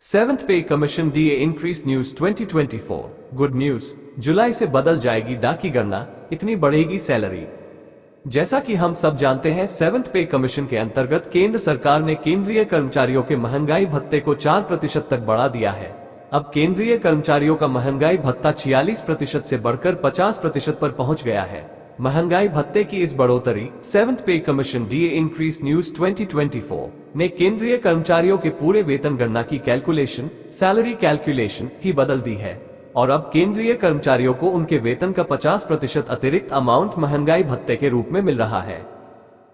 Seventh pay commission DA increase news 2024। Good news, जुलाई से बदल जाएगी डा की गणना, इतनी बढ़ेगी सैलरी। जैसा कि हम सब जानते हैं, सेवंथ पे कमीशन के अंतर्गत केंद्र सरकार ने केंद्रीय कर्मचारियों के महंगाई भत्ते को 4% तक बढ़ा दिया है। अब केंद्रीय कर्मचारियों का महंगाई भत्ता 46% से बढ़कर 50% पर पहुंच गया है। महंगाई भत्ते की इस बढ़ोतरी seventh pay commission DA increase news 2024 ने केंद्रीय कर्मचारियों के पूरे वेतन गणना की कैलकुलेशन, सैलरी कैलकुलेशन ही बदल दी है और अब केंद्रीय कर्मचारियों को उनके वेतन का 50% अतिरिक्त अमाउंट महंगाई भत्ते के रूप में मिल रहा है।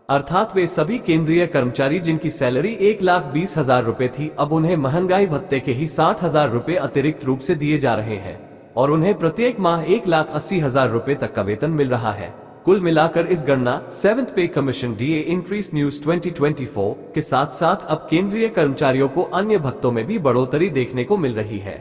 अर्थात वे सभी केंद्रीय कर्मचारी जिनकी सैलरी 1,20,000 रुपए थी, अब उन्हें महंगाई भत्ते के ही 60,000 रुपए अतिरिक्त रूप से दिए जा रहे हैं और उन्हें प्रत्येक माह 1,80,000 रुपए तक का वेतन मिल रहा है। कुल मिलाकर इस गणना seventh pay commission DA increase news 2024 के साथ साथ अब केंद्रीय कर्मचारियों को अन्य भत्तों में भी बढ़ोतरी देखने को मिल रही है।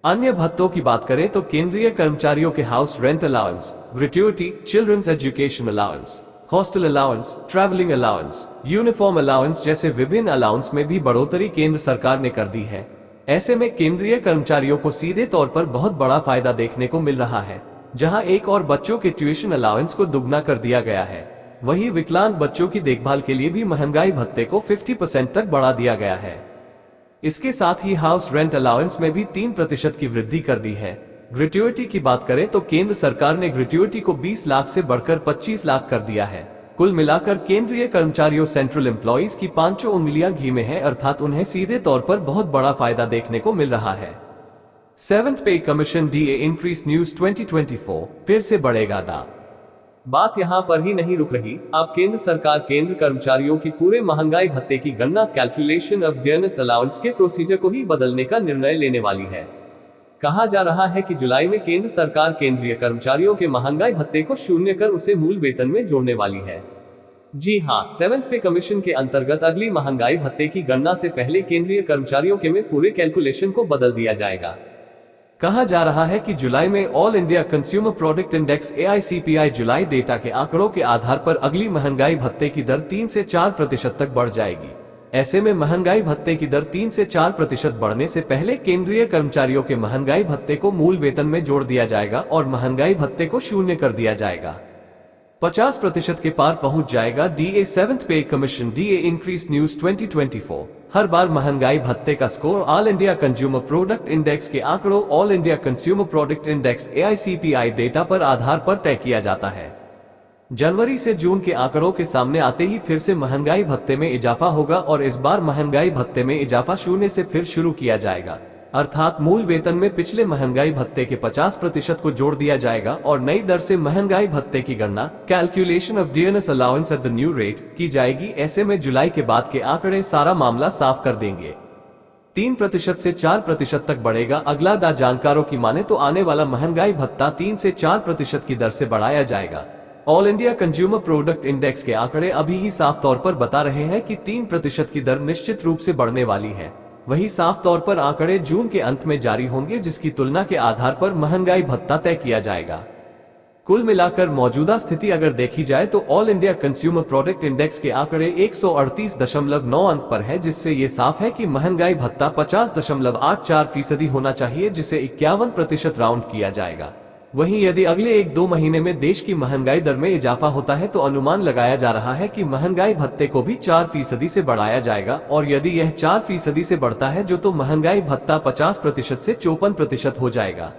अन्य भत्तों की बात करें तो केंद्रीय कर्मचारियों के house rent allowance, gratuity, children's education allowance, hostel allowance, travelling allowance, uniform allowance जैसे विभिन्न अलाउंस में भी बढ़ोतरी केंद्र सरकार ने कर दी है। ऐसे में केंद्रीय कर्मचारियों को सीधे तौर पर बहुत बड़ा फायदा देखने को मिल रहा है। जहां एक और बच्चों के ट्यूशन अलाउंस को दुगना कर दिया गया है, वहीं विकलांग बच्चों की देखभाल के लिए भी महंगाई भत्ते को 50% तक बढ़ा दिया गया है। इसके साथ ही हाउस रेंट अलाउंस में भी 3% की वृद्धि कर दी है। ग्रेट्युटी की बात करें तो केंद्र सरकार ने ग्रेट्युटी को 20 लाख से बढ़कर 25 लाख कर दिया है। कुल मिलाकर केंद्रीय कर्मचारियों सेंट्रल एम्प्लॉइज की पांचों उंगलियां घी में है, अर्थात उन्हें सीधे तौर पर बहुत बड़ा फायदा देखने को मिल रहा है। Seventh pay commission DA increase news 2024 फिर से बढ़ेगा दा। बात यहां पर ही नहीं रुक रही, अब केंद्र सरकार केंद्र कर्मचारियों की पूरे महंगाई भत्ते की गणना कैलकुलेशन ऑफ डियरनेस अलाउंस के प्रोसीजर को ही बदलने का निर्णय लेने वाली है। कहा जा रहा है कि जुलाई में केंद्र सरकार केंद्रीय कर्मचारियों के महंगाई भत्ते को शून्य कर उसे मूल वेतन में जोड़ने वाली है। जी हां, सेवंथ पे कमीशन के अंतर्गत अगली महंगाई भत्ते की गणना से पहले केंद्रीय कर्मचारियों के में पूरे कैलकुलेशन को बदल दिया जाएगा। कहा जा रहा है कि जुलाई में all India consumer product index AICPI जुलाई डेटा के आंकड़ों के आधार पर अगली महंगाई भत्ते की दर 3 से 4% तक बढ़ जाएगी। ऐसे में महंगाई भत्ते की दर 3 से 4% बढ़ने से पहले केंद्रीय कर्मचारियों के महंगाई भत्ते को मूल वेतन में जोड़ दिया जाएगा और महंगाई भत्ते को शून्य कर दिया जाएगा। 50% के पार पहुंच जाएगा DA. Seventh pay commission DA increase news 2024 हर बार महंगाई भत्ते का score all India consumer product index के आंकड़ों all India consumer product index AICPI data पर आधार पर तय किया जाता है। जनवरी से जून के आंकड़ों के सामने आते ही फिर से महंगाई भत्ते में इजाफा होगा और इस बार महंगाई भत्ते में इजाफा शून्य से फिर शुरू किया जाएगा, अर्थात मूल वेतन में पिछले महंगाई भत्ते के 50% को जोड़ दिया जाएगा और नई दर से महंगाई भत्ते की गणना calculation of dearness allowance at the new rate की जाएगी। ऐसे में जुलाई के बाद के आंकड़े सारा मामला साफ कर देंगे। 3% से 4% तक बढ़ेगा अगला दा। जानकारों की माने तो आने वाला महंगाई भत्ता 3 से 4% की दर से बढ़ाया जाएगा। All India consumer product index के आंकड़े अभी ही साफ तौर पर बता रहे हैं कि 3% की दर निश्चित रूप से बढ़ने वाली है। वही साफ तौर पर आंकड़े जून के अंत में जारी होंगे, जिसकी तुलना के आधार पर महंगाई भत्ता तय किया जाएगा। कुल मिलाकर मौजूदा स्थिति अगर देखी जाए तो all India consumer product index के आंकड़े 138.9 अंक पर है, जिससे ये साफ है कि महंगाई भत्ता 50.84% होना चाहिए, जिसे 51% राउंड किया जाएगा। वहीं यदि अगले 1-2 महीने में देश की महंगाई दर में इजाफा होता है तो अनुमान लगाया जा रहा है कि महंगाई भत्ते को भी 4% से बढ़ाया जाएगा और यदि यह 4% से बढ़ता है तो महंगाई भत्ता 50% से 54% हो जाएगा,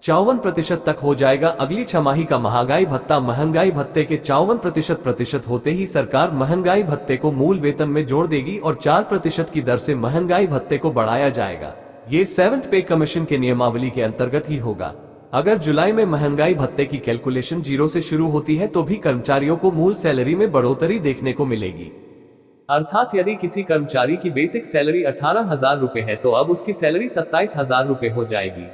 54% तक हो जाएगा। अगली छमाही का महंगाई भत्ता महंगाई भत्ते के 54% होते ही सरकार महंगाई भत्ते को मूल वेतन में जोड़ देगी और 4% की दर से महंगाई भत्ते को बढ़ाया जाएगा। ये सेवंथ पे कमीशन के नियमावली के अंतर्गत ही होगा। अगर जुलाई में महंगाई भत्ते की कैलकुलेशन 0 से शुरू होती है तो भी कर्मचारियों को मूल सैलरी में बढ़ोतरी देखने को मिलेगी। अर्थात यदि किसी कर्मचारी की बेसिक सैलरी 18,000 रुपए है तो अब उसकी सैलरी 27,000 रुपए हो जाएगी।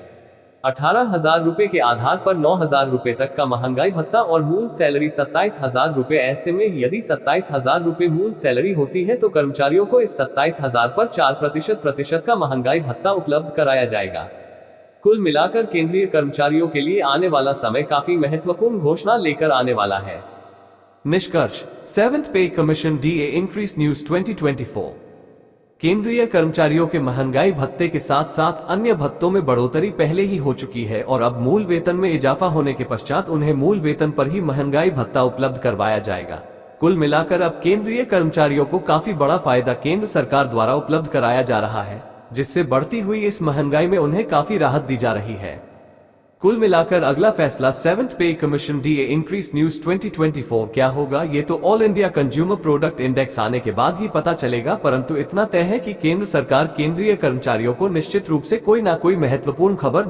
18,000 रुपए के आधार पर 9,000 रुपए तक का महंगाई भत्ता और मूल सैलरी 27,000 रुपए। ऐसे में यदि 27,000 रुपए मूल सैलरी होती है तो कर्मचारियों को इस 27,000 पर 4% का महंगाई भत्ता उपलब्ध कराया जाएगा। कुल मिलाकर केंद्रीय कर्मचारियों के लिए आने वाला समय काफी महत्वपूर्ण घोषणा लेकर आने वाला है। निष्कर्ष, seventh pay commission DA increase news 2024 केंद्रीय कर्मचारियों के महंगाई भत्ते के साथ साथ अन्य भत्तों में बढ़ोतरी पहले ही हो चुकी है और अब मूल वेतन में इजाफा होने के पश्चात उन्हें मूल वेतन पर ही महंगाई भत्ता उपलब्ध करवाया जाएगा। कुल मिलाकर अब केंद्रीय कर्मचारियों को काफी बड़ा फायदा केंद्र सरकार द्वारा उपलब्ध कराया जा रहा है, जिससे बढ़ती हुई इस महंगाई में उन्हें काफी राहत दी जा रही है। कुल मिलाकर अगला फैसला 7th पे कमीशन डीए इंक्रीज न्यूज 2024 क्या होगा, ये तो all India consumer product index आने के बाद ही पता चलेगा, परंतु इतना तय है कि केंद्र सरकार केंद्रीय कर्मचारियों को निश्चित रूप से कोई ना कोई महत्वपूर्ण खबर